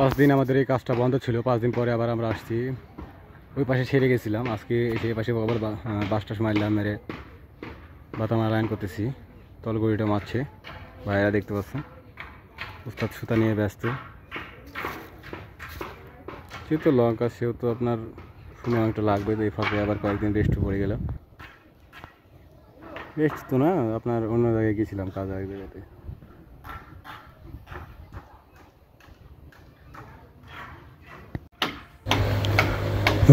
5 দিন আমাদের এই কাজটা বন্ধ ছিল। 5 দিন পরে আবার আমরা আসছি। ওই পাশে সেরে গেছিলাম, আজকে এসে এই পাশে আবার বাসটা মারলাম, মেরে বাতা মারা লাইন করতেছি। তলগড়িটা মারছে ভাইরা, দেখতে পাচ্ছেন। উস্তাদ সুতা নিয়ে ব্যস্ত। যেহেতু লঙ্কা সেহেতু আপনার শুনে অনেকটা লাগবে, তো এই ফাঁকে আবার কয়েকদিন রেস্ট পড়ে গেল। রেস্ট তো না, আপনার অন্য জায়গায় গেছিলাম কাজ এক জায়গাতে।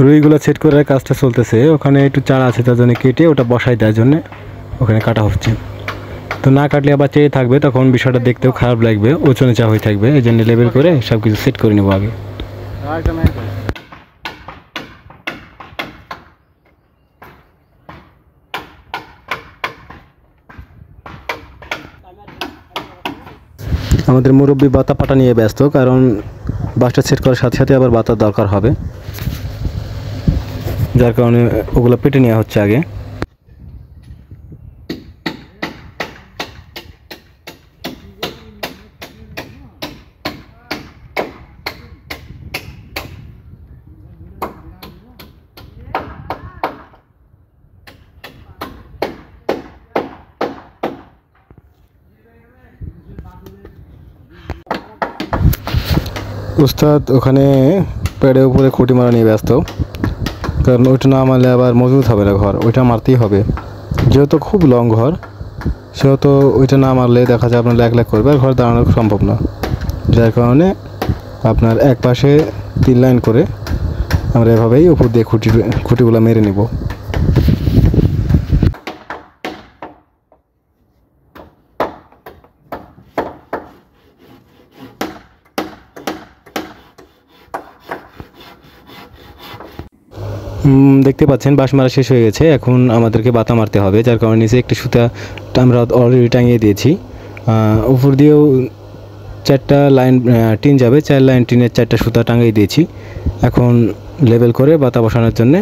রুইগুলো সেট করার কাজটা চলতেছে। ওখানে একটু চারা আছে, তার জন্য কেটে ওটা বসাই দেওয়ার জন্য ওখানে কাটা হচ্ছে। তো না কাটলে আবার চেয়ে থাকবে, তখন বিষয়টা দেখতেও খারাপ লাগবে, উঁচু নিচা হয়ে থাকবে। এই জন্য লেবেল করে সব কিছু সেট করে নেবো আগে। আমাদের মুরব্বী বাতা পাটা নিয়ে ব্যস্ত, কারণ বাসটা সেট করার সাথে সাথে আবার বাতার দরকার হবে, যার কারণে ওগুলো পেটে নেওয়া হচ্ছে আগে। উস্তাদ ওখানে পেড়ের উপরে খুঁটি মারা নিয়ে ব্যস্ত, কারণ ওইটা না মারলে আবার মজবুত হবে না ঘর, ওইটা মারতেই হবে। যেহেতু খুব লং ঘর, সেহেতু ওইটা না মারলে দেখা যায় আপনার ল্যাক ল্যাক করবে, আর ঘর দাঁড়ানো সম্ভব না। যার কারণে আপনার এক পাশে 3 লাইন করে আমরা এভাবেই উপর দিয়ে খুঁটিগুলো মেরে নেব। দেখতে পাচ্ছেন বাঁশ মারা শেষ হয়ে গেছে, এখন আমাদেরকে বাতা মারতে হবে, যার কারণে নিচে একটি সুতা আমরা অলরেডি টাঙিয়ে দিয়েছি। উপর দিয়েও 4টা লাইন টিন যাবে, 4 লাইন টিনের 4টা সুতা টাঙিয়ে দিয়েছি। এখন লেবেল করে বাতা বসানোর জন্য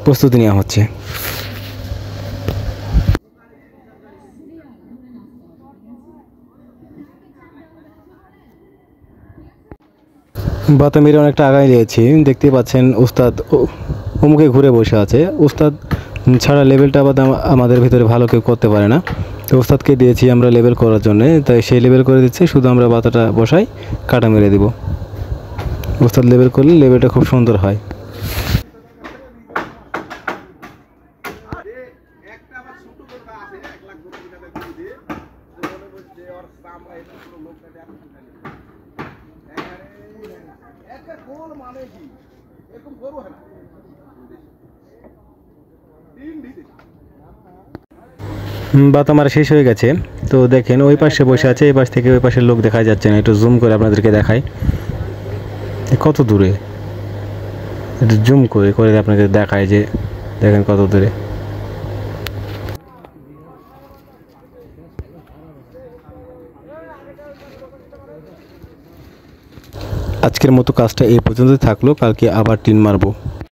প্রস্তুতি নেওয়া হচ্ছে। বাতা মেরে অনেকটা আগায় দিয়েছি, দেখতে পাচ্ছেন উস্তাদ মুখে ঘুরে বসে আছে। উস্তাদ ছাড়া লেবেলটা আবার আমাদের ভিতরে ভালো কেউ করতে পারে না, তো উস্তাদকে দিয়েছি আমরা লেবেল করার জন্য, তাই সেই লেবেল করে দিচ্ছে, শুধু আমরা বাতাটা বসাই, কাটা মেরে দেব। উস্তাদ লেবেল করলে লেবেলটা খুব সুন্দর হয়। বাতা মারা শেষ হয়ে গেছে। তো দেখেন ওই পাশে বসে আছে, এই পাশ থেকে ওই পাশের লোক দেখা যাচ্ছে না। একটু জুম করে আপনাদেরকে দেখাই কত দূরে, একটু জুম করে করে আপনাদের দেখায় যে দেখেন কত দূরে। আজকের মতো কাজটা এই পর্যন্তই থাকলো, কালকে আবার টিন মারবো।